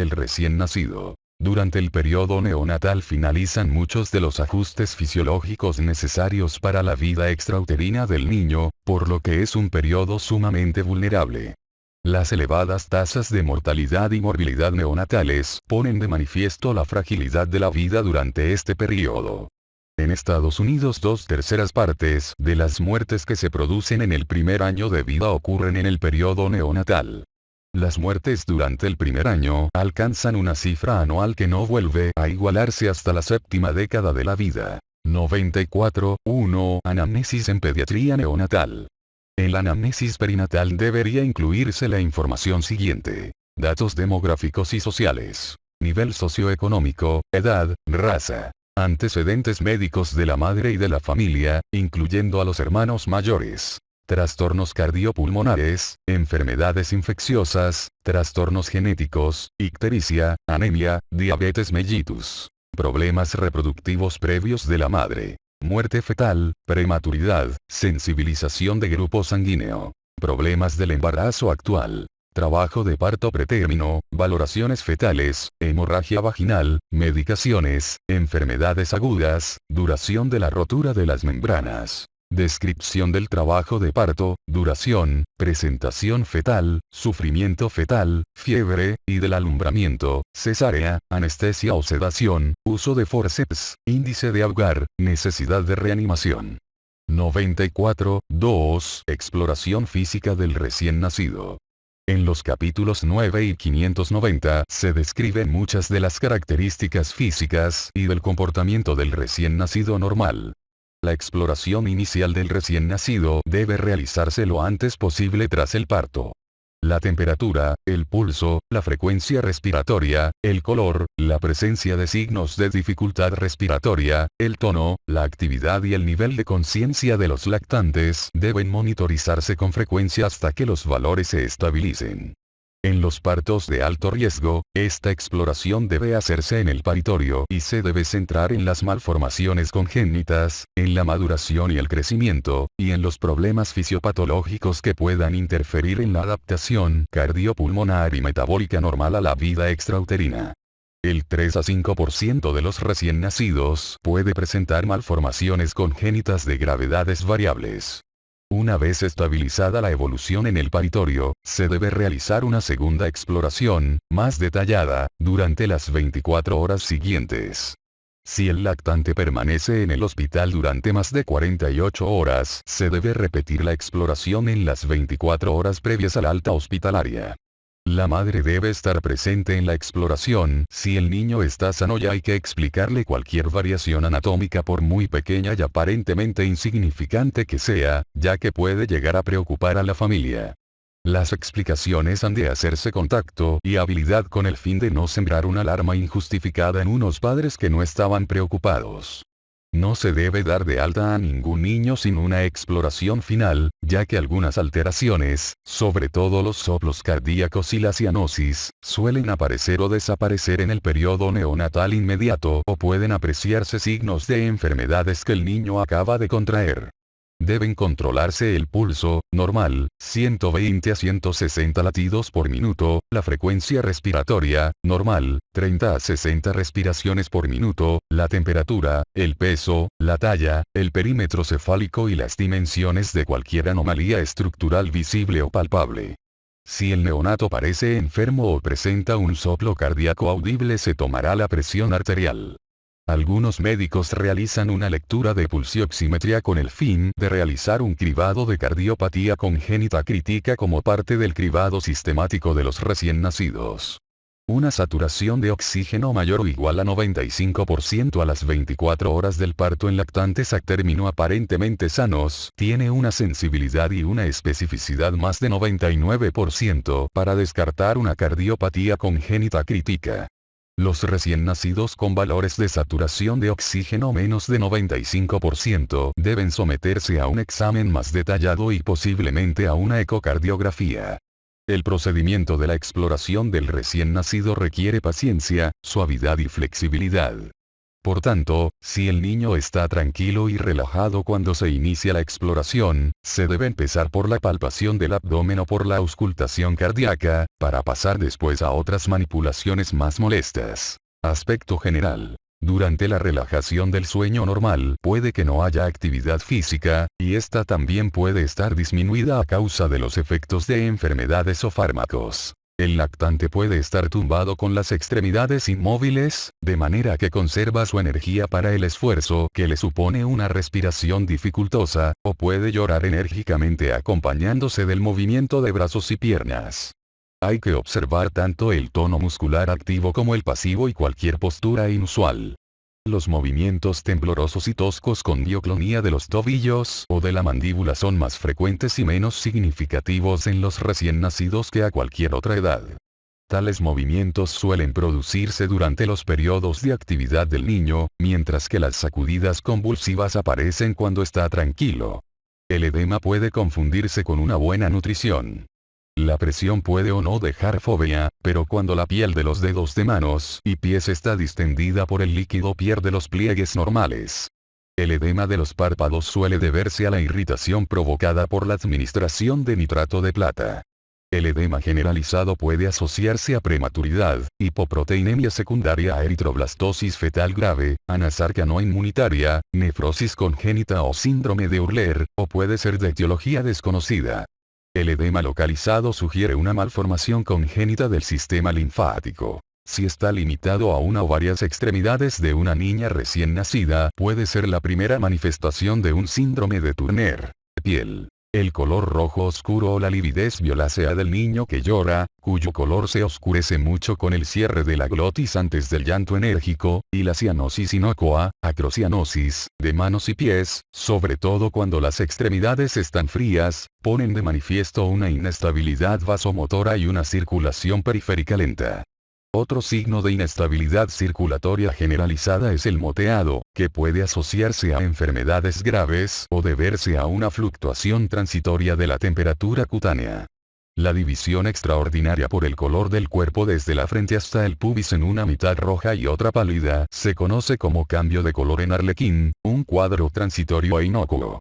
del recién nacido. Durante el periodo neonatal finalizan muchos de los ajustes fisiológicos necesarios para la vida extrauterina del niño, por lo que es un periodo sumamente vulnerable. Las elevadas tasas de mortalidad y morbilidad neonatales ponen de manifiesto la fragilidad de la vida durante este periodo. En Estados Unidos 2/3 de las muertes que se producen en el primer año de vida ocurren en el periodo neonatal. Las muertes durante el primer año alcanzan una cifra anual que no vuelve a igualarse hasta la séptima década de la vida. 94.1 Anamnesis en pediatría neonatal. En la anamnesis perinatal debería incluirse la información siguiente: datos demográficos y sociales, nivel socioeconómico, edad, raza, antecedentes médicos de la madre y de la familia, incluyendo a los hermanos mayores, trastornos cardiopulmonares, enfermedades infecciosas, trastornos genéticos, ictericia, anemia, diabetes mellitus, problemas reproductivos previos de la madre, muerte fetal, prematuridad, sensibilización de grupo sanguíneo, problemas del embarazo actual, trabajo de parto pretérmino, valoraciones fetales, hemorragia vaginal, medicaciones, enfermedades agudas, duración de la rotura de las membranas, descripción del trabajo de parto, duración, presentación fetal, sufrimiento fetal, fiebre, y del alumbramiento, cesárea, anestesia o sedación, uso de forceps, índice de Apgar, necesidad de reanimación. 94.2 Exploración física del recién nacido. En los capítulos 9 y 590 se describen muchas de las características físicas y del comportamiento del recién nacido normal. La exploración inicial del recién nacido debe realizarse lo antes posible tras el parto. La temperatura, el pulso, la frecuencia respiratoria, el color, la presencia de signos de dificultad respiratoria, el tono, la actividad y el nivel de conciencia de los lactantes deben monitorizarse con frecuencia hasta que los valores se estabilicen. En los partos de alto riesgo, esta exploración debe hacerse en el paritorio y se debe centrar en las malformaciones congénitas, en la maduración y el crecimiento, y en los problemas fisiopatológicos que puedan interferir en la adaptación cardiopulmonar y metabólica normal a la vida extrauterina. El 3 a 5% de los recién nacidos puede presentar malformaciones congénitas de gravedades variables. Una vez estabilizada la evolución en el paritorio, se debe realizar una segunda exploración, más detallada, durante las 24 horas siguientes. Si el lactante permanece en el hospital durante más de 48 horas, se debe repetir la exploración en las 24 horas previas a la alta hospitalaria. La madre debe estar presente en la exploración. Si el niño está sano, ya hay que explicarle cualquier variación anatómica por muy pequeña y aparentemente insignificante que sea, ya que puede llegar a preocupar a la familia. Las explicaciones han de hacerse con tacto y habilidad con el fin de no sembrar una alarma injustificada en unos padres que no estaban preocupados. No se debe dar de alta a ningún niño sin una exploración final, ya que algunas alteraciones, sobre todo los soplos cardíacos y la cianosis, suelen aparecer o desaparecer en el periodo neonatal inmediato o pueden apreciarse signos de enfermedades que el niño acaba de contraer. Deben controlarse el pulso, normal, 120 a 160 latidos por minuto, la frecuencia respiratoria, normal, 30 a 60 respiraciones por minuto, la temperatura, el peso, la talla, el perímetro cefálico y las dimensiones de cualquier anomalía estructural visible o palpable. Si el neonato parece enfermo o presenta un soplo cardíaco audible, se tomará la presión arterial. Algunos médicos realizan una lectura de pulsioximetría con el fin de realizar un cribado de cardiopatía congénita crítica como parte del cribado sistemático de los recién nacidos. Una saturación de oxígeno mayor o igual a 95% a las 24 horas del parto en lactantes a término aparentemente sanos tiene una sensibilidad y una especificidad más de 99% para descartar una cardiopatía congénita crítica. Los recién nacidos con valores de saturación de oxígeno menos de 95% deben someterse a un examen más detallado y posiblemente a una ecocardiografía. El procedimiento de la exploración del recién nacido requiere paciencia, suavidad y flexibilidad. Por tanto, si el niño está tranquilo y relajado cuando se inicia la exploración, se debe empezar por la palpación del abdomen o por la auscultación cardíaca, para pasar después a otras manipulaciones más molestas. Aspecto general. Durante la relajación del sueño normal puede que no haya actividad física, y esta también puede estar disminuida a causa de los efectos de enfermedades o fármacos. El lactante puede estar tumbado con las extremidades inmóviles, de manera que conserva su energía para el esfuerzo que le supone una respiración dificultosa, o puede llorar enérgicamente acompañándose del movimiento de brazos y piernas. Hay que observar tanto el tono muscular activo como el pasivo y cualquier postura inusual. Los movimientos temblorosos y toscos con dioclonía de los tobillos o de la mandíbula son más frecuentes y menos significativos en los recién nacidos que a cualquier otra edad. Tales movimientos suelen producirse durante los periodos de actividad del niño, mientras que las sacudidas convulsivas aparecen cuando está tranquilo. El edema puede confundirse con una buena nutrición. La presión puede o no dejar fobia, pero cuando la piel de los dedos de manos y pies está distendida por el líquido pierde los pliegues normales. El edema de los párpados suele deberse a la irritación provocada por la administración de nitrato de plata. El edema generalizado puede asociarse a prematuridad, hipoproteinemia secundaria a eritroblastosis fetal grave, anasarca no inmunitaria, nefrosis congénita o síndrome de Hurler, o puede ser de etiología desconocida. El edema localizado sugiere una malformación congénita del sistema linfático. Si está limitado a una o varias extremidades de una niña recién nacida, puede ser la primera manifestación de un síndrome de Turner. Piel. El color rojo oscuro o la lividez violácea del niño que llora, cuyo color se oscurece mucho con el cierre de la glotis antes del llanto enérgico, y la cianosis inocua, acrocianosis, de manos y pies, sobre todo cuando las extremidades están frías, ponen de manifiesto una inestabilidad vasomotora y una circulación periférica lenta. Otro signo de inestabilidad circulatoria generalizada es el moteado, que puede asociarse a enfermedades graves o deberse a una fluctuación transitoria de la temperatura cutánea. La división extraordinaria por el color del cuerpo desde la frente hasta el pubis en una mitad roja y otra pálida se conoce como cambio de color en arlequín, un cuadro transitorio e inocuo.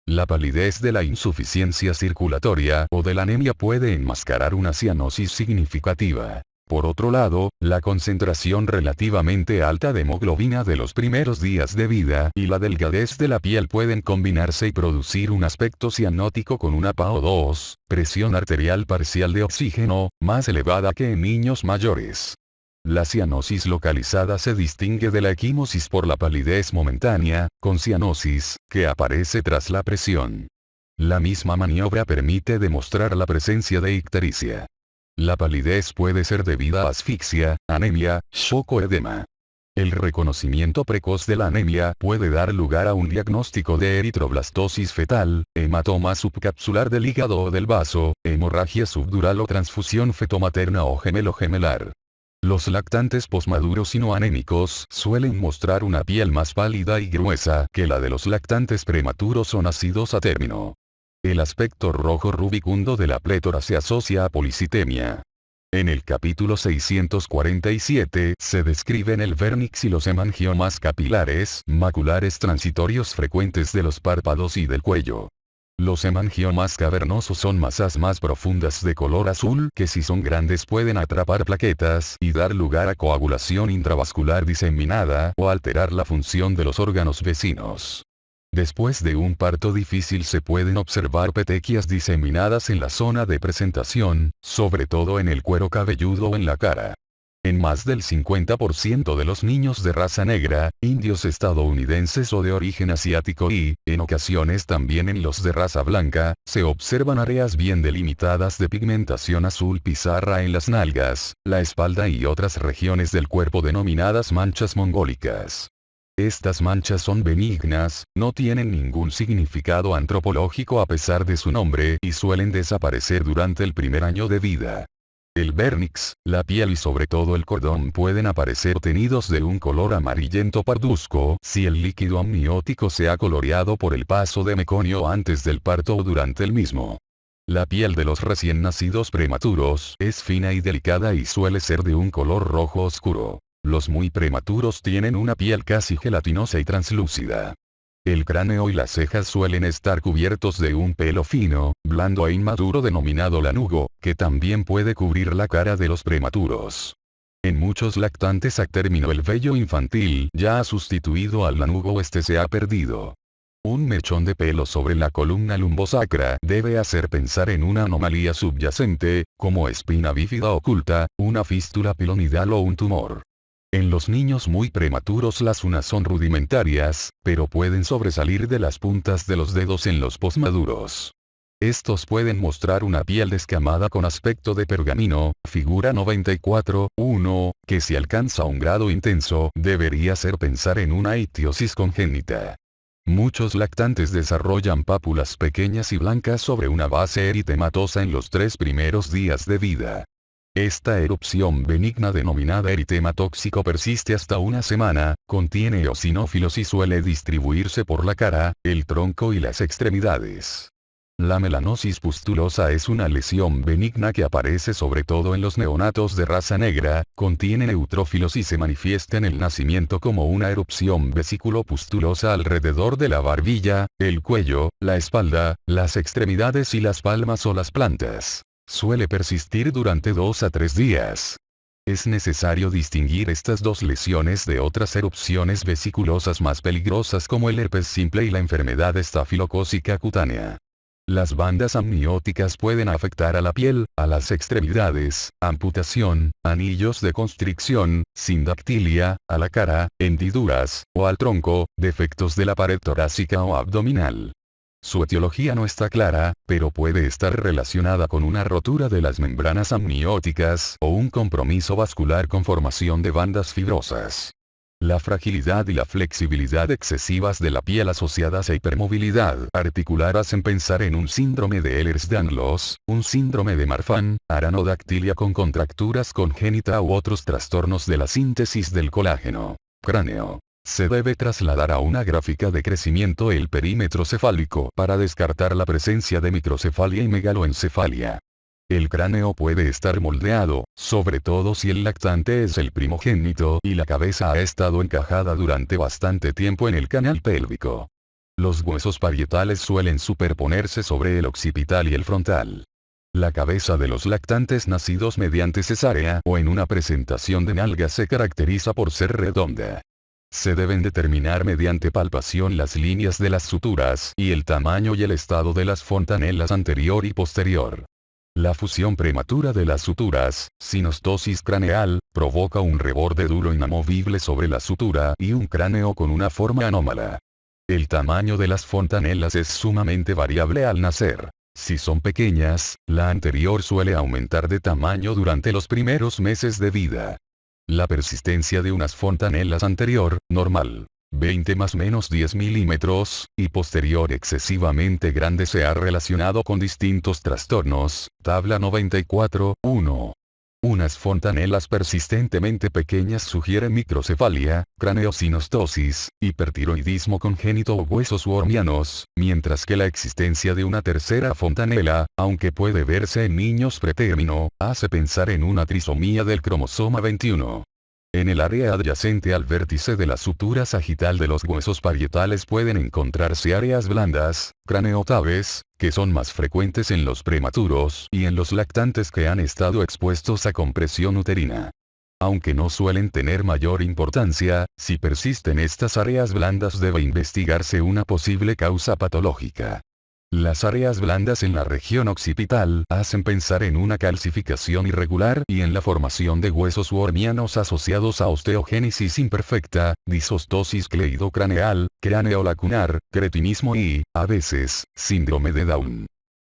La palidez de la insuficiencia circulatoria o de la anemia puede enmascarar una cianosis significativa. Por otro lado, la concentración relativamente alta de hemoglobina de los primeros días de vida y la delgadez de la piel pueden combinarse y producir un aspecto cianótico con una PaO2, presión arterial parcial de oxígeno, más elevada que en niños mayores. La cianosis localizada se distingue de la equimosis por la palidez momentánea, con cianosis, que aparece tras la presión. La misma maniobra permite demostrar la presencia de ictericia. La palidez puede ser debida a asfixia, anemia, shock o edema. El reconocimiento precoz de la anemia puede dar lugar a un diagnóstico de eritroblastosis fetal, hematoma subcapsular del hígado o del vaso, hemorragia subdural o transfusión fetomaterna o gemelo-gemelar. Los lactantes posmaduros y no anémicos suelen mostrar una piel más pálida y gruesa que la de los lactantes prematuros o nacidos a término. El aspecto rojo rubicundo de la plétora se asocia a policitemia. En el capítulo 647 se describen el vérnix y los hemangiomas capilares, maculares transitorios frecuentes de los párpados y del cuello. Los hemangiomas cavernosos son masas más profundas de color azul que si son grandes pueden atrapar plaquetas y dar lugar a coagulación intravascular diseminada o alterar la función de los órganos vecinos. Después de un parto difícil se pueden observar petequias diseminadas en la zona de presentación, sobre todo en el cuero cabelludo o en la cara. En más del 50% de los niños de raza negra, indios estadounidenses o de origen asiático y, en ocasiones también en los de raza blanca, se observan áreas bien delimitadas de pigmentación azul pizarra en las nalgas, la espalda y otras regiones del cuerpo denominadas manchas mongólicas. Estas manchas son benignas, no tienen ningún significado antropológico a pesar de su nombre y suelen desaparecer durante el primer año de vida. El vérnix, la piel y sobre todo el cordón pueden aparecer tenidos de un color amarillento parduzco si el líquido amniótico se ha coloreado por el paso de meconio antes del parto o durante el mismo. La piel de los recién nacidos prematuros es fina y delicada y suele ser de un color rojo oscuro. Los muy prematuros tienen una piel casi gelatinosa y translúcida. El cráneo y las cejas suelen estar cubiertos de un pelo fino, blando e inmaduro denominado lanugo, que también puede cubrir la cara de los prematuros. En muchos lactantes a término el vello infantil ya ha sustituido al lanugo o este se ha perdido. Un mechón de pelo sobre la columna lumbosacra debe hacer pensar en una anomalía subyacente, como espina bífida oculta, una fístula pilonidal o un tumor. En los niños muy prematuros las uñas son rudimentarias, pero pueden sobresalir de las puntas de los dedos en los posmaduros. Estos pueden mostrar una piel descamada con aspecto de pergamino, figura 94.1, que si alcanza un grado intenso debería hacer pensar en una ictiosis congénita. Muchos lactantes desarrollan pápulas pequeñas y blancas sobre una base eritematosa en los 3 primeros días de vida. Esta erupción benigna denominada eritema tóxico persiste hasta una semana, contiene eosinófilos y suele distribuirse por la cara, el tronco y las extremidades. La melanosis pustulosa es una lesión benigna que aparece sobre todo en los neonatos de raza negra, contiene neutrófilos y se manifiesta en el nacimiento como una erupción vesículo-pustulosa alrededor de la barbilla, el cuello, la espalda, las extremidades y las palmas o las plantas. Suele persistir durante 2 a 3 días. Es necesario distinguir estas dos lesiones de otras erupciones vesiculosas más peligrosas como el herpes simple y la enfermedad estafilocócica cutánea. Las bandas amnióticas pueden afectar a la piel, a las extremidades, amputación, anillos de constricción, sindactilia, a la cara, hendiduras, o al tronco, defectos de la pared torácica o abdominal. Su etiología no está clara, pero puede estar relacionada con una rotura de las membranas amnióticas o un compromiso vascular con formación de bandas fibrosas. La fragilidad y la flexibilidad excesivas de la piel asociadas a hipermovilidad articular hacen pensar en un síndrome de Ehlers-Danlos, un síndrome de Marfan, aranodactilia con contracturas congénita u otros trastornos de la síntesis del colágeno. Cráneo. Se debe trasladar a una gráfica de crecimiento el perímetro cefálico para descartar la presencia de microcefalia y megaloencefalia. El cráneo puede estar moldeado, sobre todo si el lactante es el primogénito y la cabeza ha estado encajada durante bastante tiempo en el canal pélvico. Los huesos parietales suelen superponerse sobre el occipital y el frontal. La cabeza de los lactantes nacidos mediante cesárea o en una presentación de nalgas se caracteriza por ser redonda. Se deben determinar mediante palpación las líneas de las suturas y el tamaño y el estado de las fontanelas anterior y posterior. La fusión prematura de las suturas, sinostosis craneal, provoca un reborde duro inamovible sobre la sutura y un cráneo con una forma anómala. El tamaño de las fontanelas es sumamente variable al nacer. Si son pequeñas, la anterior suele aumentar de tamaño durante los primeros meses de vida. La persistencia de unas fontanelas anterior, normal, 20 más menos 10 milímetros, y posterior excesivamente grande se ha relacionado con distintos trastornos, tabla 94.1. Unas fontanelas persistentemente pequeñas sugieren microcefalia, craneosinostosis, hipertiroidismo congénito o huesos wormianos, mientras que la existencia de una tercera fontanela, aunque puede verse en niños pretérmino, hace pensar en una trisomía del cromosoma 21. En el área adyacente al vértice de la sutura sagital de los huesos parietales pueden encontrarse áreas blandas, craneotabes, que son más frecuentes en los prematuros y en los lactantes que han estado expuestos a compresión uterina. Aunque no suelen tener mayor importancia, si persisten estas áreas blandas debe investigarse una posible causa patológica. Las áreas blandas en la región occipital hacen pensar en una calcificación irregular y en la formación de huesos wormianos asociados a osteogénesis imperfecta, disostosis cleidocraneal, cráneo lacunar, cretinismo y, a veces, síndrome de Down.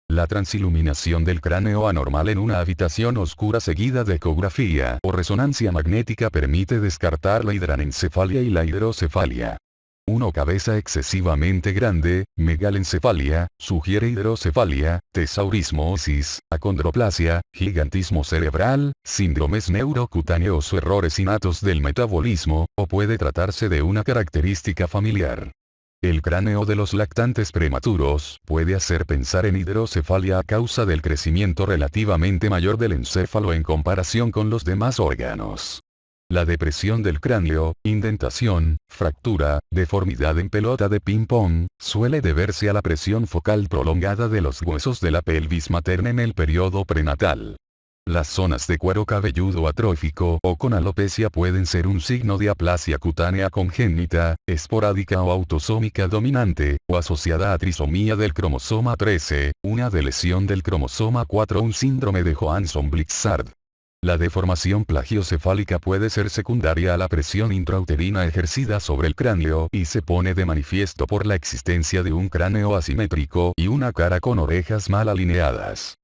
La transiluminación del cráneo anormal en una habitación oscura seguida de ecografía o resonancia magnética permite descartar la hidranencefalia y la hidrocefalia. Una cabeza excesivamente grande, megalencefalia, sugiere hidrocefalia, tesaurismosis, acondroplasia, gigantismo cerebral, síndromes neurocutáneos o errores innatos del metabolismo, o puede tratarse de una característica familiar. El cráneo de los lactantes prematuros puede hacer pensar en hidrocefalia a causa del crecimiento relativamente mayor del encéfalo en comparación con los demás órganos. La depresión del cráneo, indentación, fractura, deformidad en pelota de ping-pong, suele deberse a la presión focal prolongada de los huesos de la pelvis materna en el periodo prenatal. Las zonas de cuero cabelludo atrófico o con alopecia pueden ser un signo de aplasia cutánea congénita, esporádica o autosómica dominante, o asociada a trisomía del cromosoma 13, una deleción del cromosoma 4 o un síndrome de Johansson-Blitzard. La deformación plagiocefálica puede ser secundaria a la presión intrauterina ejercida sobre el cráneo y se pone de manifiesto por la existencia de un cráneo asimétrico y una cara con orejas mal alineadas.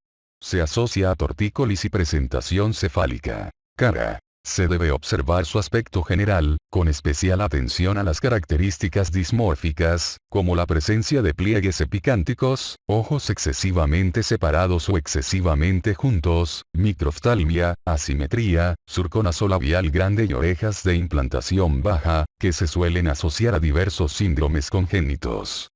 Se asocia a tortícolis y presentación cefálica. Cara. Se debe observar su aspecto general, con especial atención a las características dismórficas, como la presencia de pliegues epicánticos, ojos excesivamente separados o excesivamente juntos, microftalmia, asimetría, surco nasolabial grande y orejas de implantación baja, que se suelen asociar a diversos síndromes congénitos.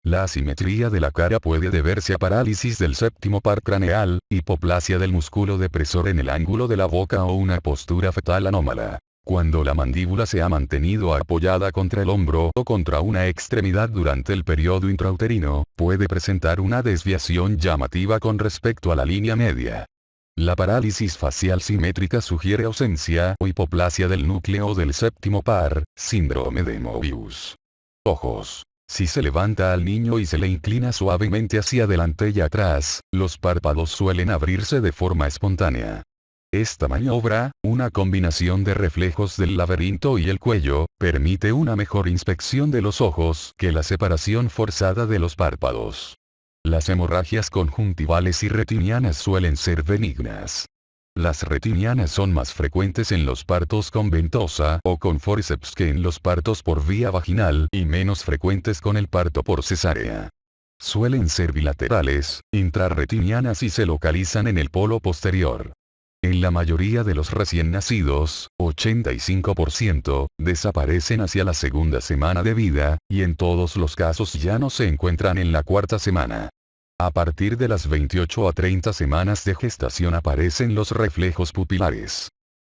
La asimetría de la cara puede deberse a parálisis del séptimo par craneal, hipoplasia del músculo depresor en el ángulo de la boca o una postura fetal anómala. Cuando la mandíbula se ha mantenido apoyada contra el hombro o contra una extremidad durante el periodo intrauterino, puede presentar una desviación llamativa con respecto a la línea media. La parálisis facial simétrica sugiere ausencia o hipoplasia del núcleo del séptimo par, síndrome de Mobius. Ojos. Si se levanta al niño y se le inclina suavemente hacia adelante y atrás, los párpados suelen abrirse de forma espontánea. Esta maniobra, una combinación de reflejos del laberinto y el cuello, permite una mejor inspección de los ojos que la separación forzada de los párpados. Las hemorragias conjuntivales y retinianas suelen ser benignas. Las retinianas son más frecuentes en los partos con ventosa o con forceps que en los partos por vía vaginal y menos frecuentes con el parto por cesárea. Suelen ser bilaterales, intrarretinianas y se localizan en el polo posterior. En la mayoría de los recién nacidos, 85%, desaparecen hacia la segunda semana de vida, y en todos los casos ya no se encuentran en la cuarta semana. A partir de las 28 a 30 semanas de gestación aparecen los reflejos pupilares.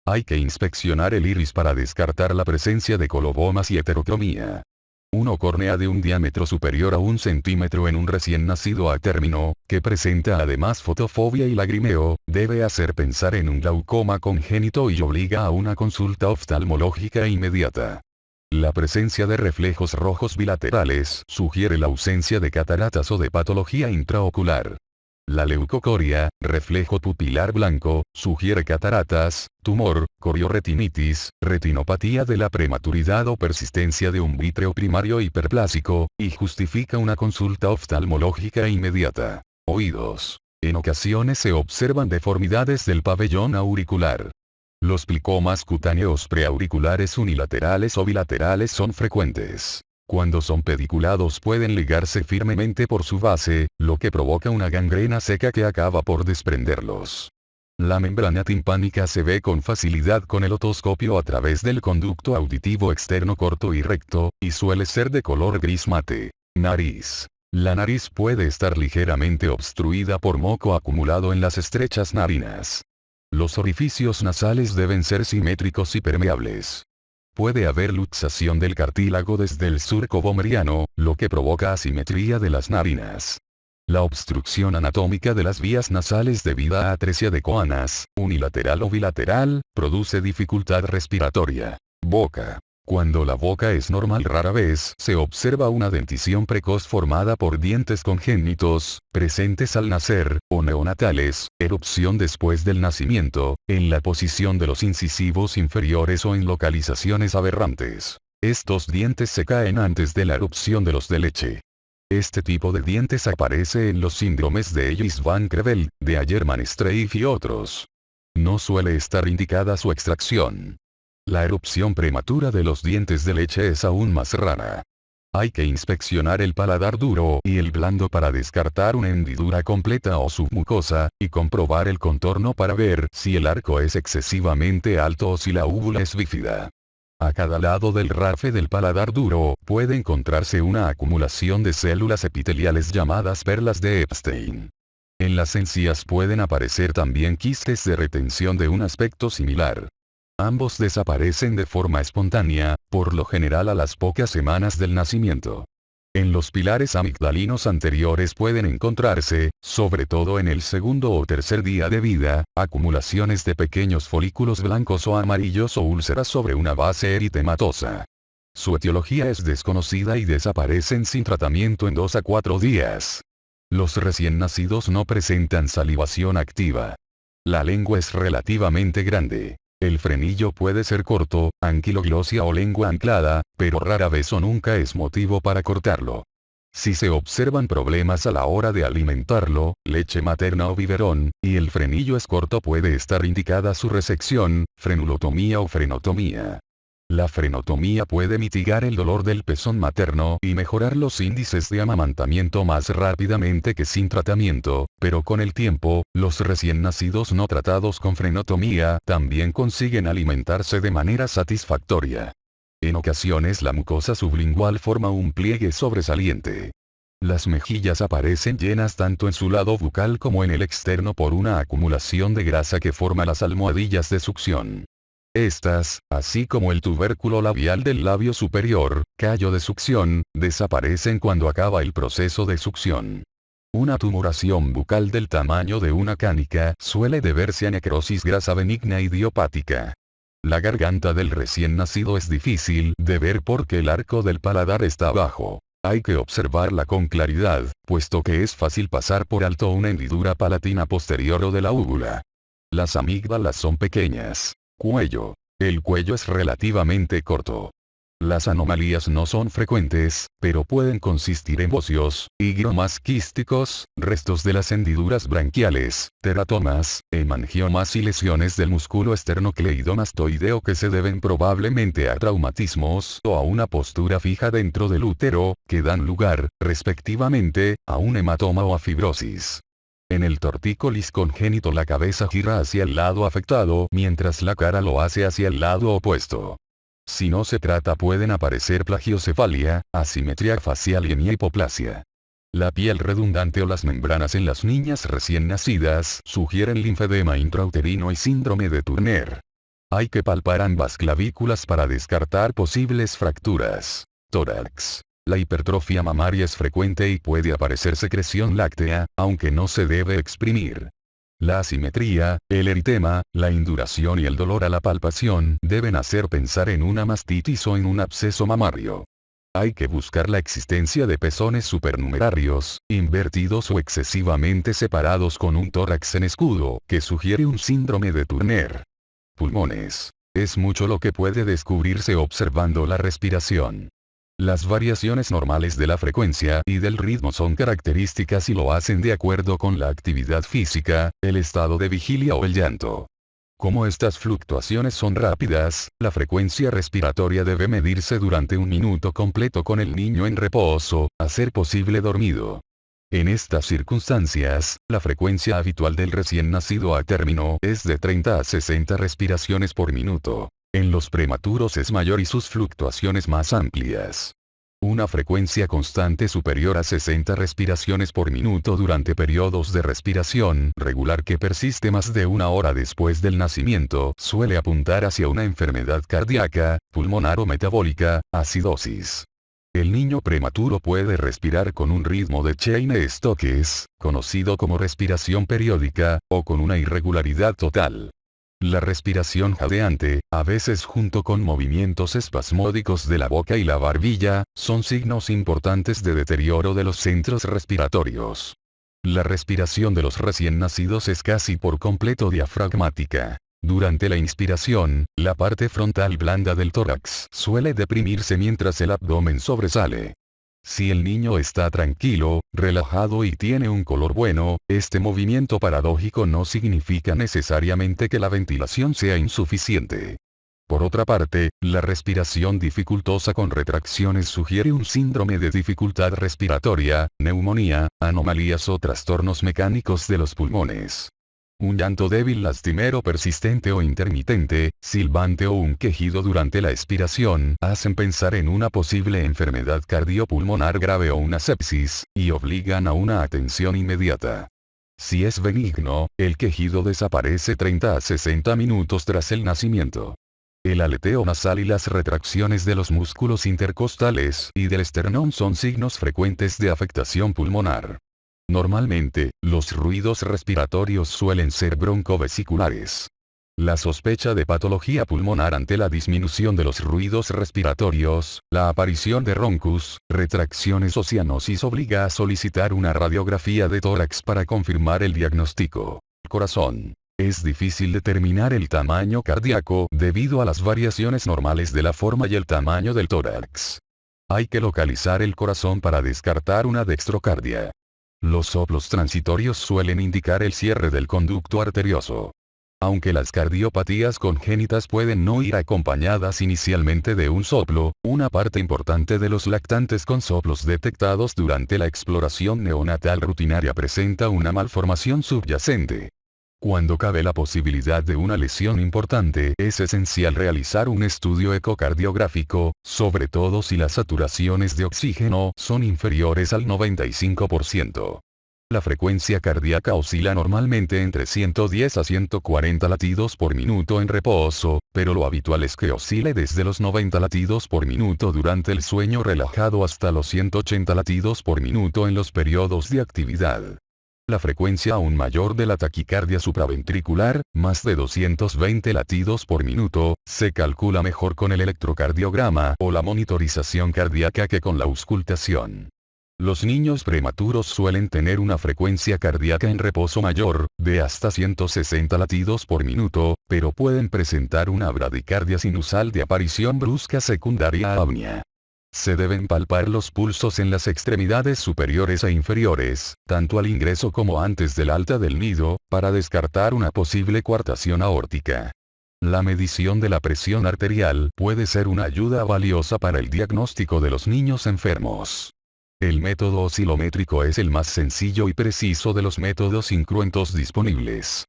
Hay que inspeccionar el iris para descartar la presencia de colobomas y heterocromía. Una córnea de un diámetro superior a 1 centímetro en un recién nacido a término, que presenta además fotofobia y lagrimeo, debe hacer pensar en un glaucoma congénito y obliga a una consulta oftalmológica inmediata. La presencia de reflejos rojos bilaterales sugiere la ausencia de cataratas o de patología intraocular. La leucocoria, reflejo pupilar blanco, sugiere cataratas, tumor, corioretinitis, retinopatía de la prematuridad o persistencia de un vítreo primario hiperplásico, y justifica una consulta oftalmológica inmediata. Oídos. En ocasiones se observan deformidades del pabellón auricular. Los plicomas cutáneos preauriculares unilaterales o bilaterales son frecuentes. Cuando son pediculados pueden ligarse firmemente por su base, lo que provoca una gangrena seca que acaba por desprenderlos. La membrana timpánica se ve con facilidad con el otoscopio a través del conducto auditivo externo corto y recto, y suele ser de color gris mate. Nariz. La nariz puede estar ligeramente obstruida por moco acumulado en las estrechas narinas. Los orificios nasales deben ser simétricos y permeables. Puede haber luxación del cartílago desde el surco vomeriano, lo que provoca asimetría de las narinas. La obstrucción anatómica de las vías nasales debida a atresia de coanas, unilateral o bilateral, produce dificultad respiratoria. Boca. Cuando la boca es normal rara vez se observa una dentición precoz formada por dientes congénitos, presentes al nacer, o neonatales, erupción después del nacimiento, en la posición de los incisivos inferiores o en localizaciones aberrantes. Estos dientes se caen antes de la erupción de los de leche. Este tipo de dientes aparece en los síndromes de Ellis-Van Creveld, de Ayerman-Streiff y otros. No suele estar indicada su extracción. La erupción prematura de los dientes de leche es aún más rara. Hay que inspeccionar el paladar duro y el blando para descartar una hendidura completa o submucosa, y comprobar el contorno para ver si el arco es excesivamente alto o si la úvula es bífida. A cada lado del rafe del paladar duro puede encontrarse una acumulación de células epiteliales llamadas perlas de Epstein. En las encías pueden aparecer también quistes de retención de un aspecto similar. Ambos desaparecen de forma espontánea, por lo general a las pocas semanas del nacimiento. En los pilares amigdalinos anteriores pueden encontrarse, sobre todo en el segundo o tercer día de vida, acumulaciones de pequeños folículos blancos o amarillos o úlceras sobre una base eritematosa. Su etiología es desconocida y desaparecen sin tratamiento en 2 a 4 días. Los recién nacidos no presentan salivación activa. La lengua es relativamente grande. El frenillo puede ser corto, anquiloglosia o lengua anclada, pero rara vez o nunca es motivo para cortarlo. Si se observan problemas a la hora de alimentarlo, leche materna o biberón, y el frenillo es corto, puede estar indicada su resección, frenulotomía o frenotomía. La frenotomía puede mitigar el dolor del pezón materno y mejorar los índices de amamantamiento más rápidamente que sin tratamiento, pero con el tiempo, los recién nacidos no tratados con frenotomía también consiguen alimentarse de manera satisfactoria. En ocasiones la mucosa sublingual forma un pliegue sobresaliente. Las mejillas aparecen llenas tanto en su lado bucal como en el externo por una acumulación de grasa que forma las almohadillas de succión. Estas, así como el tubérculo labial del labio superior, callo de succión, desaparecen cuando acaba el proceso de succión. Una tumoración bucal del tamaño de una canica suele deberse a necrosis grasa benigna idiopática. La garganta del recién nacido es difícil de ver porque el arco del paladar está bajo. Hay que observarla con claridad, puesto que es fácil pasar por alto una hendidura palatina posterior o de la úvula. Las amígdalas son pequeñas. Cuello. El cuello es relativamente corto. Las anomalías no son frecuentes, pero pueden consistir en bocios, higromas quísticos, restos de las hendiduras branquiales, teratomas, hemangiomas y lesiones del músculo esternocleidomastoideo que se deben probablemente a traumatismos o a una postura fija dentro del útero, que dan lugar, respectivamente, a un hematoma o a fibrosis. En el tortícolis congénito la cabeza gira hacia el lado afectado mientras la cara lo hace hacia el lado opuesto. Si no se trata pueden aparecer plagiocefalia, asimetría facial y hipoplasia. La piel redundante o las membranas en las niñas recién nacidas sugieren linfedema intrauterino y síndrome de Turner. Hay que palpar ambas clavículas para descartar posibles fracturas. Tórax. La hipertrofia mamaria es frecuente y puede aparecer secreción láctea, aunque no se debe exprimir. La asimetría, el eritema, la induración y el dolor a la palpación deben hacer pensar en una mastitis o en un absceso mamario. Hay que buscar la existencia de pezones supernumerarios, invertidos o excesivamente separados con un tórax en escudo, que sugiere un síndrome de Turner. Pulmones. Es mucho lo que puede descubrirse observando la respiración. Las variaciones normales de la frecuencia y del ritmo son características y lo hacen de acuerdo con la actividad física, el estado de vigilia o el llanto. Como estas fluctuaciones son rápidas, la frecuencia respiratoria debe medirse durante un minuto completo con el niño en reposo, a ser posible dormido. En estas circunstancias, la frecuencia habitual del recién nacido a término es de 30 a 60 respiraciones por minuto. En los prematuros es mayor y sus fluctuaciones más amplias. Una frecuencia constante superior a 60 respiraciones por minuto durante periodos de respiración regular que persiste más de una hora después del nacimiento suele apuntar hacia una enfermedad cardíaca, pulmonar o metabólica, acidosis. El niño prematuro puede respirar con un ritmo de Cheyne-Stokes, conocido como respiración periódica, o con una irregularidad total. La respiración jadeante, a veces junto con movimientos espasmódicos de la boca y la barbilla, son signos importantes de deterioro de los centros respiratorios. La respiración de los recién nacidos es casi por completo diafragmática. Durante la inspiración, la parte frontal blanda del tórax suele deprimirse mientras el abdomen sobresale. Si el niño está tranquilo, relajado y tiene un color bueno, este movimiento paradójico no significa necesariamente que la ventilación sea insuficiente. Por otra parte, la respiración dificultosa con retracciones sugiere un síndrome de dificultad respiratoria, neumonía, anomalías o trastornos mecánicos de los pulmones. Un llanto débil, lastimero, persistente o intermitente, silbante o un quejido durante la expiración hacen pensar en una posible enfermedad cardiopulmonar grave o una sepsis, y obligan a una atención inmediata. Si es benigno, el quejido desaparece 30 a 60 minutos tras el nacimiento. El aleteo nasal y las retracciones de los músculos intercostales y del esternón son signos frecuentes de afectación pulmonar. Normalmente, los ruidos respiratorios suelen ser broncovesiculares. La sospecha de patología pulmonar ante la disminución de los ruidos respiratorios, la aparición de roncus, retracciones o cianosis obliga a solicitar una radiografía de tórax para confirmar el diagnóstico. Corazón. Es difícil determinar el tamaño cardíaco debido a las variaciones normales de la forma y el tamaño del tórax. Hay que localizar el corazón para descartar una dextrocardia. Los soplos transitorios suelen indicar el cierre del conducto arterioso. Aunque las cardiopatías congénitas pueden no ir acompañadas inicialmente de un soplo, una parte importante de los lactantes con soplos detectados durante la exploración neonatal rutinaria presenta una malformación subyacente. Cuando cabe la posibilidad de una lesión importante, es esencial realizar un estudio ecocardiográfico, sobre todo si las saturaciones de oxígeno son inferiores al 95%. La frecuencia cardíaca oscila normalmente entre 110 a 140 latidos por minuto en reposo, pero lo habitual es que oscile desde los 90 latidos por minuto durante el sueño relajado hasta los 180 latidos por minuto en los periodos de actividad. La frecuencia aún mayor de la taquicardia supraventricular, más de 220 latidos por minuto, se calcula mejor con el electrocardiograma o la monitorización cardíaca que con la auscultación. Los niños prematuros suelen tener una frecuencia cardíaca en reposo mayor, de hasta 160 latidos por minuto, pero pueden presentar una bradicardia sinusal de aparición brusca secundaria a apnea. Se deben palpar los pulsos en las extremidades superiores e inferiores, tanto al ingreso como antes del alta del nido, para descartar una posible coartación aórtica. La medición de la presión arterial puede ser una ayuda valiosa para el diagnóstico de los niños enfermos. El método oscilométrico es el más sencillo y preciso de los métodos incruentos disponibles.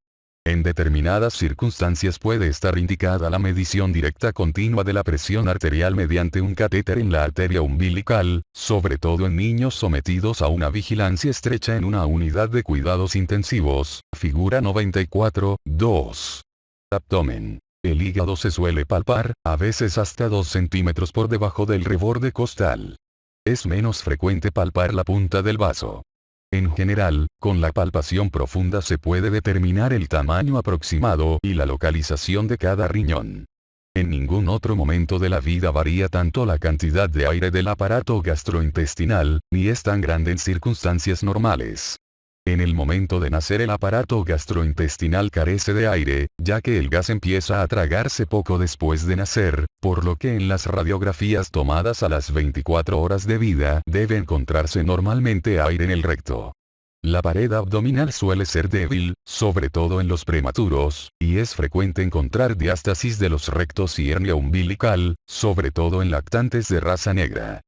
En determinadas circunstancias puede estar indicada la medición directa continua de la presión arterial mediante un catéter en la arteria umbilical, sobre todo en niños sometidos a una vigilancia estrecha en una unidad de cuidados intensivos, figura 94.2. Abdomen. El hígado se suele palpar, a veces hasta 2 centímetros por debajo del reborde costal. Es menos frecuente palpar la punta del vaso. En general, con la palpación profunda se puede determinar el tamaño aproximado y la localización de cada riñón. En ningún otro momento de la vida varía tanto la cantidad de aire del aparato gastrointestinal, ni es tan grande en circunstancias normales. En el momento de nacer el aparato gastrointestinal carece de aire, ya que el gas empieza a tragarse poco después de nacer, por lo que en las radiografías tomadas a las 24 horas de vida debe encontrarse normalmente aire en el recto. La pared abdominal suele ser débil, sobre todo en los prematuros, y es frecuente encontrar diástasis de los rectos y hernia umbilical, sobre todo en lactantes de raza negra.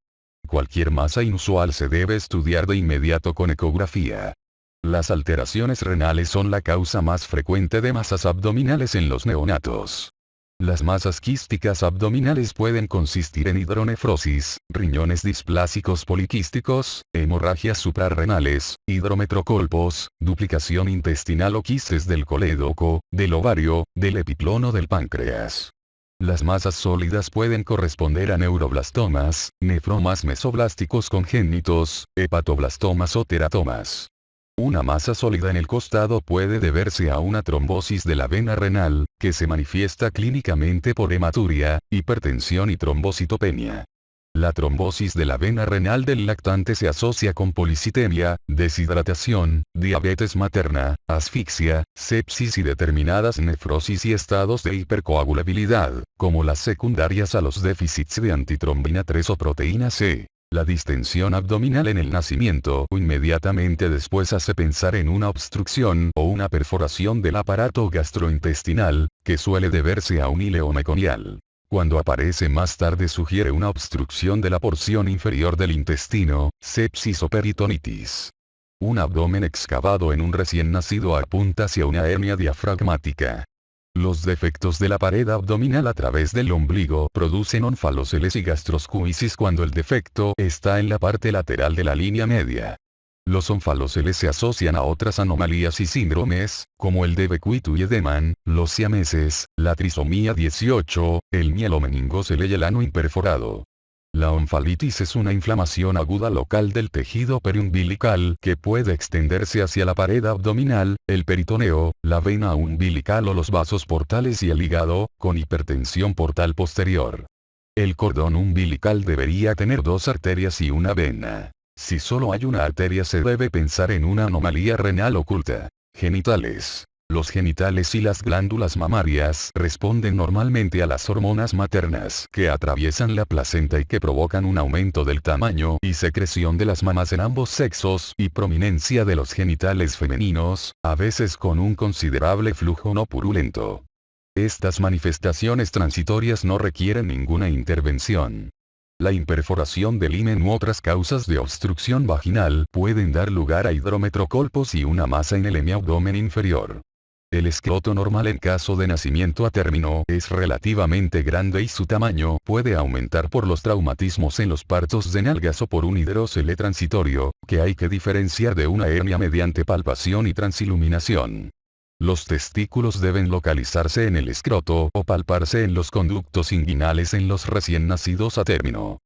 Cualquier masa inusual se debe estudiar de inmediato con ecografía. Las alteraciones renales son la causa más frecuente de masas abdominales en los neonatos. Las masas quísticas abdominales pueden consistir en hidronefrosis, riñones displásicos poliquísticos, hemorragias suprarrenales, hidrometrocolpos, duplicación intestinal o quistes del colédoco, del ovario, del epiplono del páncreas. Las masas sólidas pueden corresponder a neuroblastomas, nefromas mesoblásticos congénitos, hepatoblastomas o teratomas. Una masa sólida en el costado puede deberse a una trombosis de la vena renal, que se manifiesta clínicamente por hematuria, hipertensión y trombocitopenia. La trombosis de la vena renal del lactante se asocia con policitemia, deshidratación, diabetes materna, asfixia, sepsis y determinadas nefrosis y estados de hipercoagulabilidad, como las secundarias a los déficits de antitrombina 3 o proteína C. La distensión abdominal en el nacimiento o inmediatamente después hace pensar en una obstrucción o una perforación del aparato gastrointestinal, que suele deberse a un íleo meconial. Cuando aparece más tarde sugiere una obstrucción de la porción inferior del intestino, sepsis o peritonitis. Un abdomen excavado en un recién nacido apunta hacia una hernia diafragmática. Los defectos de la pared abdominal a través del ombligo producen onfaloceles y gastroscuisis cuando el defecto está en la parte lateral de la línea media. Los ónfaloceles se asocian a otras anomalías y síndromes, como el de Bequit-Wiedemann, los siameses, la trisomía 18, el mielomeningocele y el ano imperforado. La onfalitis es una inflamación aguda local del tejido periumbilical que puede extenderse hacia la pared abdominal, el peritoneo, la vena umbilical o los vasos portales y el hígado, con hipertensión portal posterior. El cordón umbilical debería tener 2 arterias y una vena. Si solo hay una arteria se debe pensar en una anomalía renal oculta. Genitales. Los genitales y las glándulas mamarias responden normalmente a las hormonas maternas que atraviesan la placenta y que provocan un aumento del tamaño y secreción de las mamas en ambos sexos y prominencia de los genitales femeninos, a veces con un considerable flujo no purulento. Estas manifestaciones transitorias no requieren ninguna intervención. La imperforación del himen u otras causas de obstrucción vaginal pueden dar lugar a hidrometrocolpos y una masa en el hemiabdomen inferior. El escroto normal en caso de nacimiento a término es relativamente grande y su tamaño puede aumentar por los traumatismos en los partos de nalgas o por un hidrocele transitorio, que hay que diferenciar de una hernia mediante palpación y transiluminación. Los testículos deben localizarse en el escroto o palparse en los conductos inguinales en los recién nacidos a término.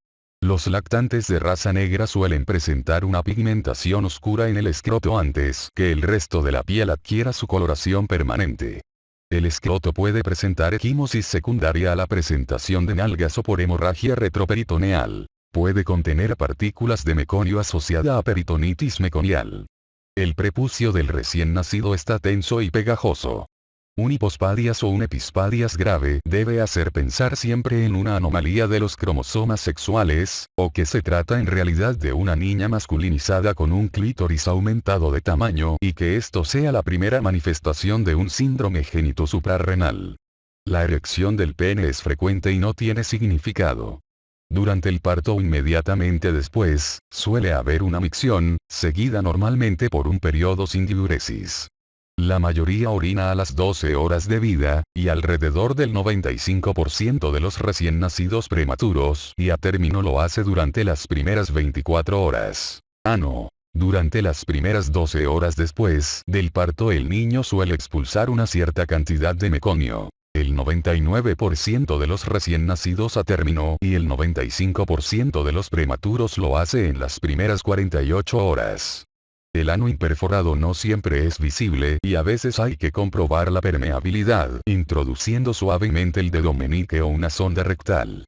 Los lactantes de raza negra suelen presentar una pigmentación oscura en el escroto antes que el resto de la piel adquiera su coloración permanente. El escroto puede presentar equimosis secundaria a la presentación de nalgas o por hemorragia retroperitoneal. Puede contener partículas de meconio asociada a peritonitis meconial. El prepucio del recién nacido está tenso y pegajoso. Un hipospadias o un epispadias grave debe hacer pensar siempre en una anomalía de los cromosomas sexuales, o que se trata en realidad de una niña masculinizada con un clítoris aumentado de tamaño y que esto sea la primera manifestación de un síndrome génito suprarrenal. La erección del pene es frecuente y no tiene significado. Durante el parto o inmediatamente después, suele haber una micción, seguida normalmente por un periodo sin diuresis. La mayoría orina a las 12 horas de vida, y alrededor del 95% de los recién nacidos prematuros y a término lo hace durante las primeras 24 horas. Ano. Durante las primeras 12 horas después del parto el niño suele expulsar una cierta cantidad de meconio. El 99% de los recién nacidos a término y el 95% de los prematuros lo hace en las primeras 48 horas. El ano imperforado no siempre es visible y a veces hay que comprobar la permeabilidad introduciendo suavemente el dedo meñique o una sonda rectal.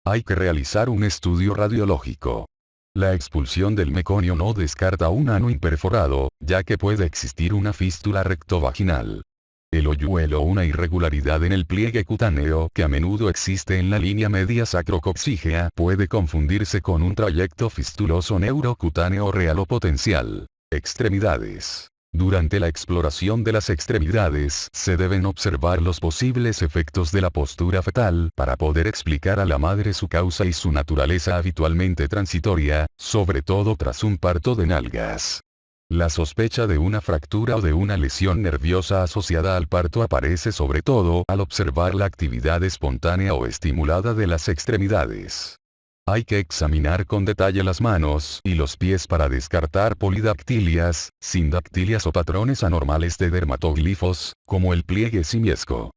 Hay que realizar un estudio radiológico. La expulsión del meconio no descarta un ano imperforado, ya que puede existir una fístula rectovaginal. El hoyuelo o una irregularidad en el pliegue cutáneo que a menudo existe en la línea media sacrococcígea puede confundirse con un trayecto fistuloso neurocutáneo real o potencial. Extremidades. Durante la exploración de las extremidades se deben observar los posibles efectos de la postura fetal para poder explicar a la madre su causa y su naturaleza habitualmente transitoria, sobre todo tras un parto de nalgas. La sospecha de una fractura o de una lesión nerviosa asociada al parto aparece sobre todo al observar la actividad espontánea o estimulada de las extremidades. Hay que examinar con detalle las manos y los pies para descartar polidactilias, sindactilias o patrones anormales de dermatoglifos, como el pliegue simiesco.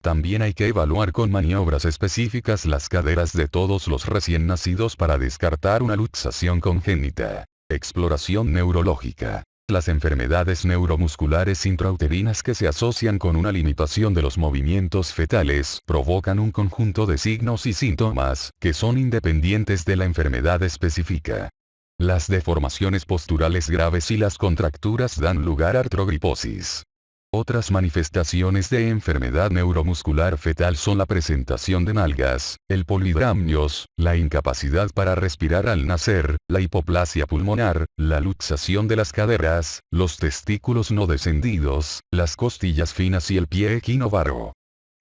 También hay que evaluar con maniobras específicas las caderas de todos los recién nacidos para descartar una luxación congénita. Exploración neurológica. Las enfermedades neuromusculares intrauterinas que se asocian con una limitación de los movimientos fetales provocan un conjunto de signos y síntomas que son independientes de la enfermedad específica. Las deformaciones posturales graves y las contracturas dan lugar a artrogriposis. Otras manifestaciones de enfermedad neuromuscular fetal son la presentación de nalgas, el polidramnios, la incapacidad para respirar al nacer, la hipoplasia pulmonar, la luxación de las caderas, los testículos no descendidos, las costillas finas y el pie equinovaro.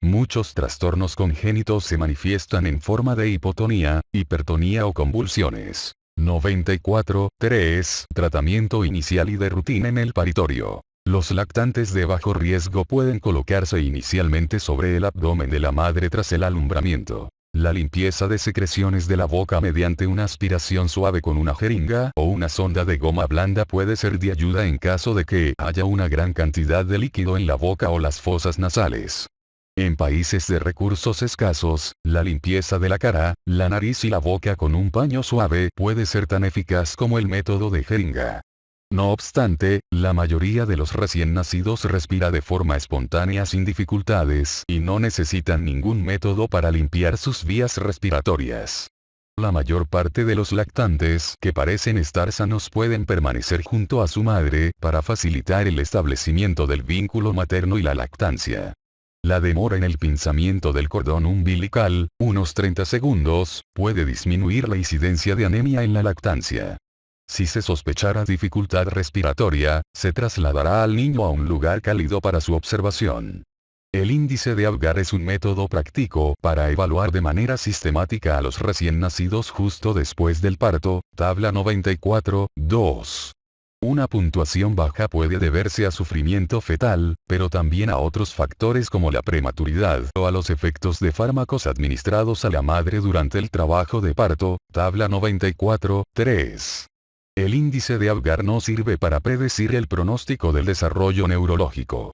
Muchos trastornos congénitos se manifiestan en forma de hipotonía, hipertonía o convulsiones. 94.3 Tratamiento inicial y de rutina en el paritorio. Los lactantes de bajo riesgo pueden colocarse inicialmente sobre el abdomen de la madre tras el alumbramiento. La limpieza de secreciones de la boca mediante una aspiración suave con una jeringa o una sonda de goma blanda puede ser de ayuda en caso de que haya una gran cantidad de líquido en la boca o las fosas nasales. En países de recursos escasos, la limpieza de la cara, la nariz y la boca con un paño suave puede ser tan eficaz como el método de jeringa. No obstante, la mayoría de los recién nacidos respira de forma espontánea sin dificultades y no necesitan ningún método para limpiar sus vías respiratorias. La mayor parte de los lactantes que parecen estar sanos pueden permanecer junto a su madre para facilitar el establecimiento del vínculo materno y la lactancia. La demora en el pinzamiento del cordón umbilical, unos 30 segundos, puede disminuir la incidencia de anemia en la lactancia. Si se sospechara dificultad respiratoria, se trasladará al niño a un lugar cálido para su observación. El índice de Apgar es un método práctico para evaluar de manera sistemática a los recién nacidos justo después del parto, tabla 94, 2. Una puntuación baja puede deberse a sufrimiento fetal, pero también a otros factores como la prematuridad o a los efectos de fármacos administrados a la madre durante el trabajo de parto, tabla 94, 3. El índice de Apgar no sirve para predecir el pronóstico del desarrollo neurológico.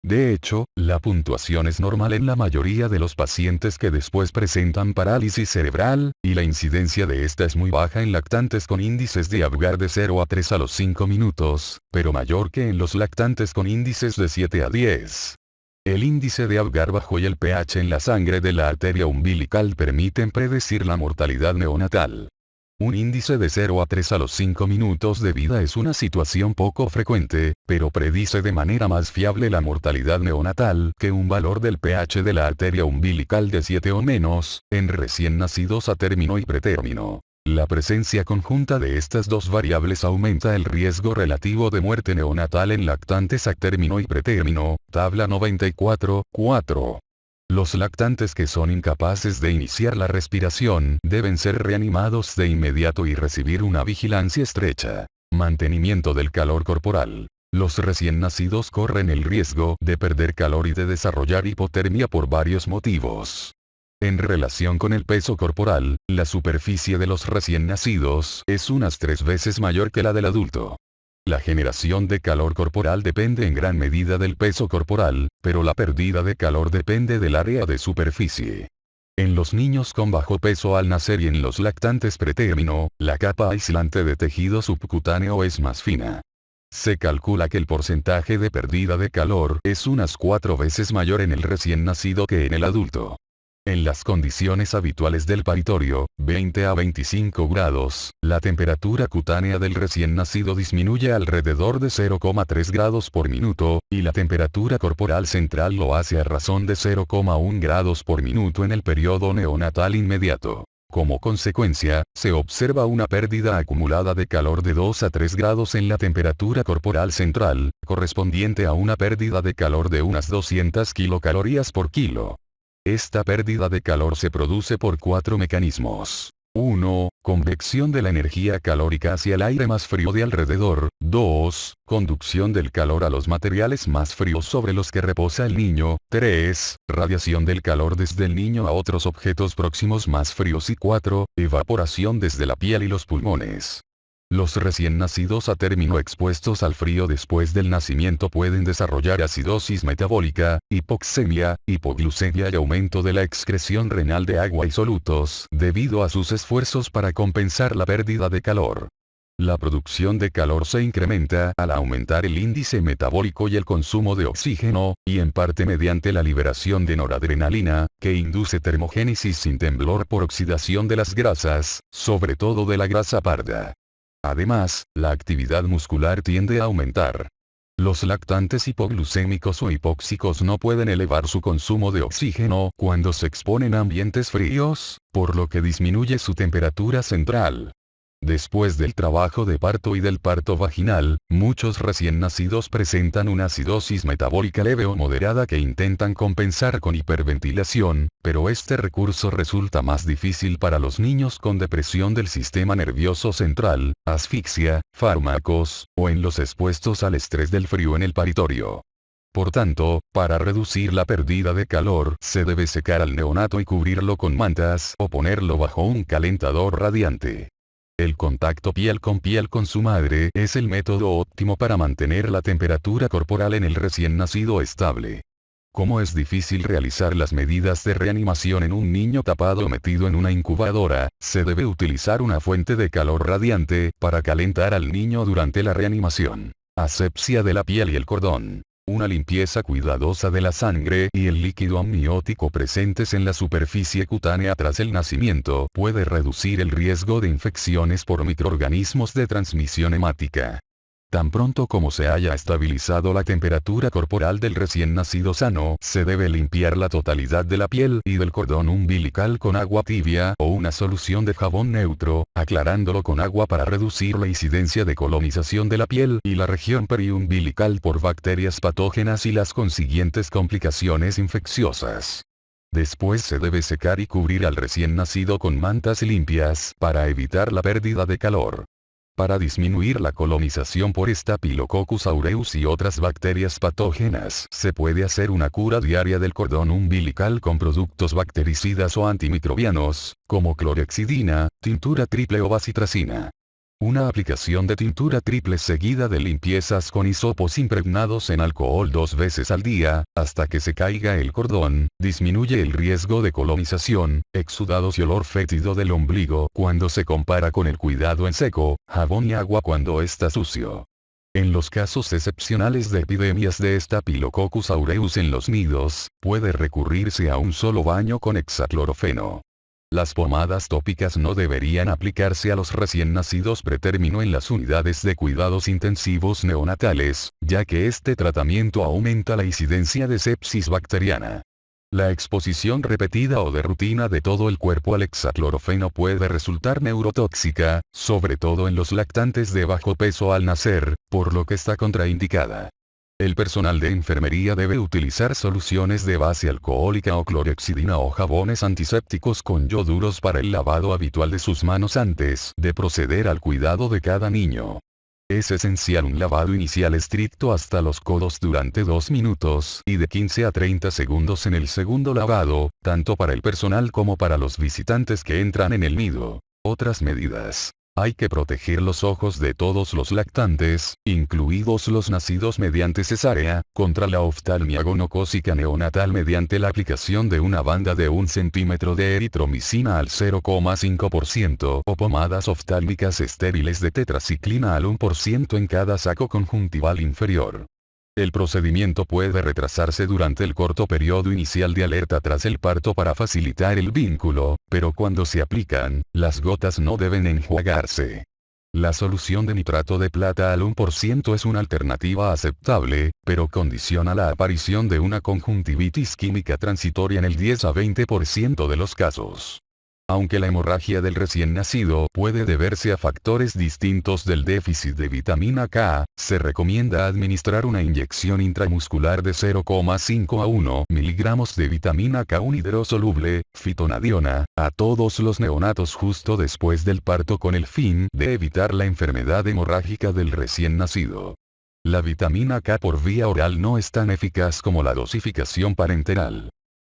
De hecho, la puntuación es normal en la mayoría de los pacientes que después presentan parálisis cerebral, y la incidencia de esta es muy baja en lactantes con índices de Apgar de 0 a 3 a los 5 minutos, pero mayor que en los lactantes con índices de 7 a 10. El índice de Apgar bajo y el pH en la sangre de la arteria umbilical permiten predecir la mortalidad neonatal. Un índice de 0 a 3 a los 5 minutos de vida es una situación poco frecuente, pero predice de manera más fiable la mortalidad neonatal que un valor del pH de la arteria umbilical de 7 o menos, en recién nacidos a término y pretérmino. La presencia conjunta de estas dos variables aumenta el riesgo relativo de muerte neonatal en lactantes a término y pretérmino, tabla 94, 4. Los lactantes que son incapaces de iniciar la respiración deben ser reanimados de inmediato y recibir una vigilancia estrecha. Mantenimiento del calor corporal. Los recién nacidos corren el riesgo de perder calor y de desarrollar hipotermia por varios motivos. En relación con el peso corporal, la superficie de los recién nacidos es unas 3 veces mayor que la del adulto. La generación de calor corporal depende en gran medida del peso corporal, pero la pérdida de calor depende del área de superficie. En los niños con bajo peso al nacer y en los lactantes pretérmino, la capa aislante de tejido subcutáneo es más fina. Se calcula que el porcentaje de pérdida de calor es unas 4 veces mayor en el recién nacido que en el adulto. En las condiciones habituales del paritorio, 20 a 25 grados, la temperatura cutánea del recién nacido disminuye alrededor de 0,3 grados por minuto, y la temperatura corporal central lo hace a razón de 0,1 grados por minuto en el periodo neonatal inmediato. Como consecuencia, se observa una pérdida acumulada de calor de 2 a 3 grados en la temperatura corporal central, correspondiente a una pérdida de calor de unas 200 kilocalorías por kilo. Esta pérdida de calor se produce por 4 mecanismos. 1. Convección de la energía calórica hacia el aire más frío de alrededor. 2. Conducción del calor a los materiales más fríos sobre los que reposa el niño. 3. Radiación del calor desde el niño a otros objetos próximos más fríos. Y 4. Evaporación desde la piel y los pulmones. Los recién nacidos a término expuestos al frío después del nacimiento pueden desarrollar acidosis metabólica, hipoxemia, hipoglucemia y aumento de la excreción renal de agua y solutos debido a sus esfuerzos para compensar la pérdida de calor. La producción de calor se incrementa al aumentar el índice metabólico y el consumo de oxígeno, y en parte mediante la liberación de noradrenalina, que induce termogénesis sin temblor por oxidación de las grasas, sobre todo de la grasa parda. Además, la actividad muscular tiende a aumentar. Los lactantes hipoglucémicos o hipóxicos no pueden elevar su consumo de oxígeno cuando se exponen a ambientes fríos, por lo que disminuye su temperatura central. Después del trabajo de parto y del parto vaginal, muchos recién nacidos presentan una acidosis metabólica leve o moderada que intentan compensar con hiperventilación, pero este recurso resulta más difícil para los niños con depresión del sistema nervioso central, asfixia, fármacos, o en los expuestos al estrés del frío en el paritorio. Por tanto, para reducir la pérdida de calor, se debe secar al neonato y cubrirlo con mantas o ponerlo bajo un calentador radiante. El contacto piel con su madre es el método óptimo para mantener la temperatura corporal en el recién nacido estable. Como es difícil realizar las medidas de reanimación en un niño tapado o metido en una incubadora, se debe utilizar una fuente de calor radiante para calentar al niño durante la reanimación. Asepsia de la piel y el cordón. Una limpieza cuidadosa de la sangre y el líquido amniótico presentes en la superficie cutánea tras el nacimiento puede reducir el riesgo de infecciones por microorganismos de transmisión hemática. Tan pronto como se haya estabilizado la temperatura corporal del recién nacido sano, se debe limpiar la totalidad de la piel y del cordón umbilical con agua tibia o una solución de jabón neutro, aclarándolo con agua para reducir la incidencia de colonización de la piel y la región periumbilical por bacterias patógenas y las consiguientes complicaciones infecciosas. Después se debe secar y cubrir al recién nacido con mantas limpias para evitar la pérdida de calor. Para disminuir la colonización por Staphylococcus aureus y otras bacterias patógenas, se puede hacer una cura diaria del cordón umbilical con productos bactericidas o antimicrobianos, como clorhexidina, tintura triple o bacitracina. Una aplicación de tintura triple seguida de limpiezas con hisopos impregnados en alcohol 2 veces al día, hasta que se caiga el cordón, disminuye el riesgo de colonización, exudados y olor fétido del ombligo cuando se compara con el cuidado en seco, jabón y agua cuando está sucio. En los casos excepcionales de epidemias de Staphylococcus aureus en los nidos, puede recurrirse a un solo baño con hexaclorofeno. Las pomadas tópicas no deberían aplicarse a los recién nacidos pretérmino en las unidades de cuidados intensivos neonatales, ya que este tratamiento aumenta la incidencia de sepsis bacteriana. La exposición repetida o de rutina de todo el cuerpo al hexaclorofeno puede resultar neurotóxica, sobre todo en los lactantes de bajo peso al nacer, por lo que está contraindicada. El personal de enfermería debe utilizar soluciones de base alcohólica o clorhexidina o jabones antisépticos con yoduros para el lavado habitual de sus manos antes de proceder al cuidado de cada niño. Es esencial un lavado inicial estricto hasta los codos durante 2 minutos y de 15 a 30 segundos en el segundo lavado, tanto para el personal como para los visitantes que entran en el nido. Otras medidas. Hay que proteger los ojos de todos los lactantes, incluidos los nacidos mediante cesárea, contra la oftalmia gonocócica neonatal mediante la aplicación de una banda de 1 centímetro de eritromicina al 0,5% o pomadas oftálmicas estériles de tetraciclina al 1% en cada saco conjuntival inferior. El procedimiento puede retrasarse durante el corto periodo inicial de alerta tras el parto para facilitar el vínculo, pero cuando se aplican, las gotas no deben enjuagarse. La solución de nitrato de plata al 1% es una alternativa aceptable, pero condiciona la aparición de una conjuntivitis química transitoria en el 10 a 20% de los casos. Aunque la hemorragia del recién nacido puede deberse a factores distintos del déficit de vitamina K, se recomienda administrar una inyección intramuscular de 0,5 a 1 miligramos de vitamina K hidrosoluble, fitonadiona, a todos los neonatos justo después del parto con el fin de evitar la enfermedad hemorrágica del recién nacido. La vitamina K por vía oral no es tan eficaz como la dosificación parenteral.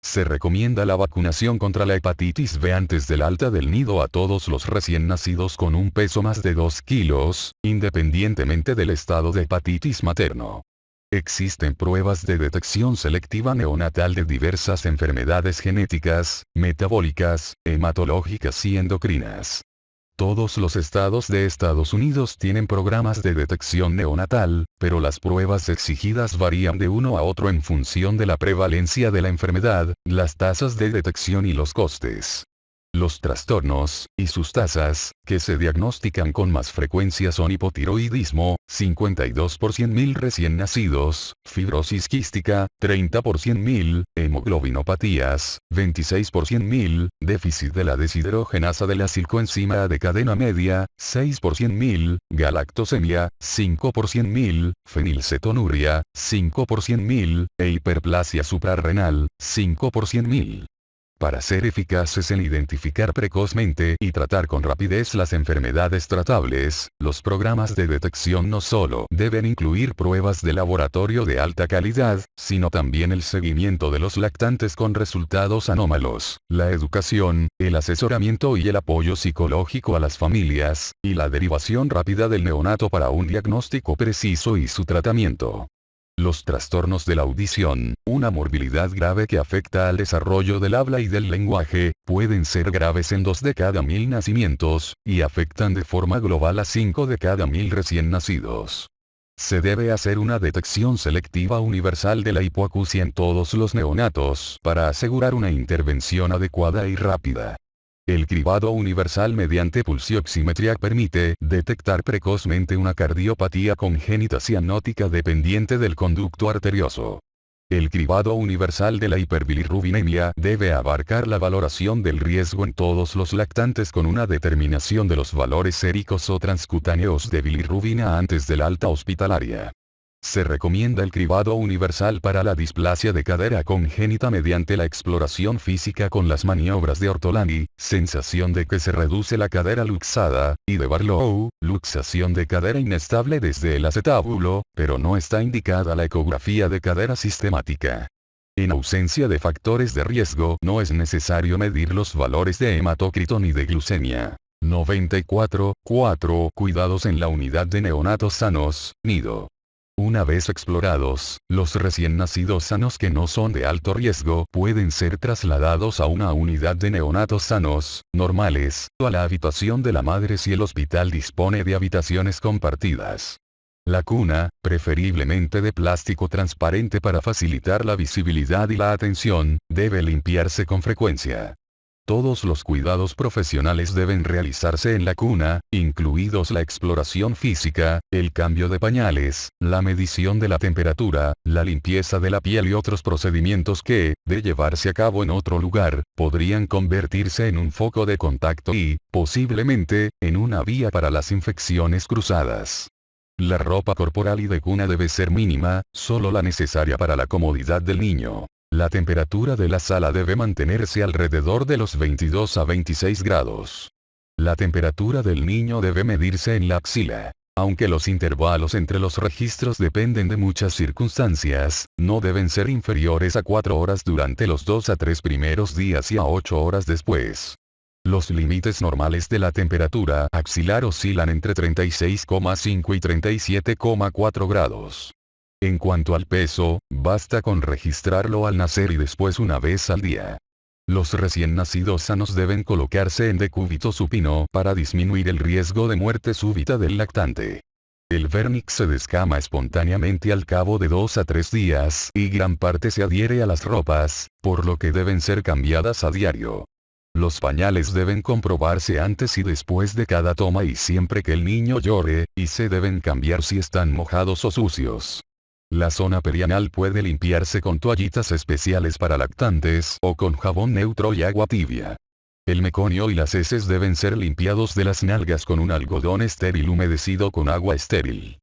Se recomienda la vacunación contra la hepatitis B antes del alta del nido a todos los recién nacidos con un peso más de 2 kilos, independientemente del estado de hepatitis materno. Existen pruebas de detección selectiva neonatal de diversas enfermedades genéticas, metabólicas, hematológicas y endocrinas. Todos los estados de Estados Unidos tienen programas de detección neonatal, pero las pruebas exigidas varían de uno a otro en función de la prevalencia de la enfermedad, las tasas de detección y los costes. Los trastornos, y sus tasas, que se diagnostican con más frecuencia son hipotiroidismo, 52 por 100.000 recién nacidos, fibrosis quística, 30 por 100.000, hemoglobinopatías, 26 por 100.000, déficit de la deshidrogenasa de la cilcoenzima A de cadena media, 6 por 100.000, galactosemia, 5 por 100.000, fenilcetonuria, 5 por 100.000, e hiperplasia suprarrenal, 5 por 100.000. Para ser eficaces en identificar precozmente y tratar con rapidez las enfermedades tratables, los programas de detección no solo deben incluir pruebas de laboratorio de alta calidad, sino también el seguimiento de los lactantes con resultados anómalos, la educación, el asesoramiento y el apoyo psicológico a las familias, y la derivación rápida del neonato para un diagnóstico preciso y su tratamiento. Los trastornos de la audición, una morbilidad grave que afecta al desarrollo del habla y del lenguaje, pueden ser graves en 2 de cada 1000 nacimientos, y afectan de forma global a 5 de cada 1000 recién nacidos. Se debe hacer una detección selectiva universal de la hipoacusia en todos los neonatos para asegurar una intervención adecuada y rápida. El cribado universal mediante pulsioximetría permite detectar precozmente una cardiopatía congénita cianótica dependiente del conducto arterioso. El cribado universal de la hiperbilirrubinemia debe abarcar la valoración del riesgo en todos los lactantes con una determinación de los valores séricos o transcutáneos de bilirrubina antes de la alta hospitalaria. Se recomienda el cribado universal para la displasia de cadera congénita mediante la exploración física con las maniobras de Ortolani, sensación de que se reduce la cadera luxada, y de Barlow, luxación de cadera inestable desde el acetábulo, pero no está indicada la ecografía de cadera sistemática. En ausencia de factores de riesgo, no es necesario medir los valores de hematocrito ni de glucemia. 94.4 Cuidados en la unidad de neonatos sanos, nido. Una vez explorados, los recién nacidos sanos que no son de alto riesgo pueden ser trasladados a una unidad de neonatos sanos, normales, o a la habitación de la madre si el hospital dispone de habitaciones compartidas. La cuna, preferiblemente de plástico transparente para facilitar la visibilidad y la atención, debe limpiarse con frecuencia. Todos los cuidados profesionales deben realizarse en la cuna, incluidos la exploración física, el cambio de pañales, la medición de la temperatura, la limpieza de la piel y otros procedimientos que, de llevarse a cabo en otro lugar, podrían convertirse en un foco de contacto y, posiblemente, en una vía para las infecciones cruzadas. La ropa corporal y de cuna debe ser mínima, solo la necesaria para la comodidad del niño. La temperatura de la sala debe mantenerse alrededor de los 22 a 26 grados. La temperatura del niño debe medirse en la axila. Aunque los intervalos entre los registros dependen de muchas circunstancias, no deben ser inferiores a 4 horas durante los 2 a 3 primeros días y a 8 horas después. Los límites normales de la temperatura axilar oscilan entre 36,5 y 37,4 grados. En cuanto al peso, basta con registrarlo al nacer y después una vez al día. Los recién nacidos sanos deben colocarse en decúbito supino para disminuir el riesgo de muerte súbita del lactante. El vernix se descama espontáneamente al cabo de 2 a 3 días y gran parte se adhiere a las ropas, por lo que deben ser cambiadas a diario. Los pañales deben comprobarse antes y después de cada toma y siempre que el niño llore, y se deben cambiar si están mojados o sucios. La zona perianal puede limpiarse con toallitas especiales para lactantes o con jabón neutro y agua tibia. El meconio y las heces deben ser limpiados de las nalgas con un algodón estéril humedecido con agua estéril.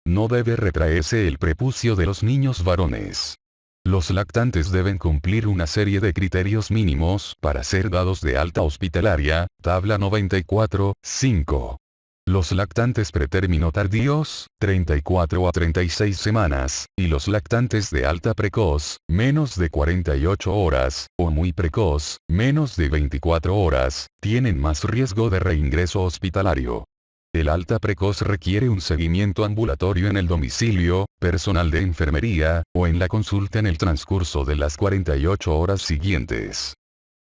No debe retraerse el prepucio de los niños varones. Los lactantes deben cumplir una serie de criterios mínimos para ser dados de alta hospitalaria, tabla 94.5. Los lactantes pretérmino tardíos, 34 a 36 semanas, y los lactantes de alta precoz, menos de 48 horas, o muy precoz, menos de 24 horas, tienen más riesgo de reingreso hospitalario. El alta precoz requiere un seguimiento ambulatorio en el domicilio, personal de enfermería, o en la consulta en el transcurso de las 48 horas siguientes.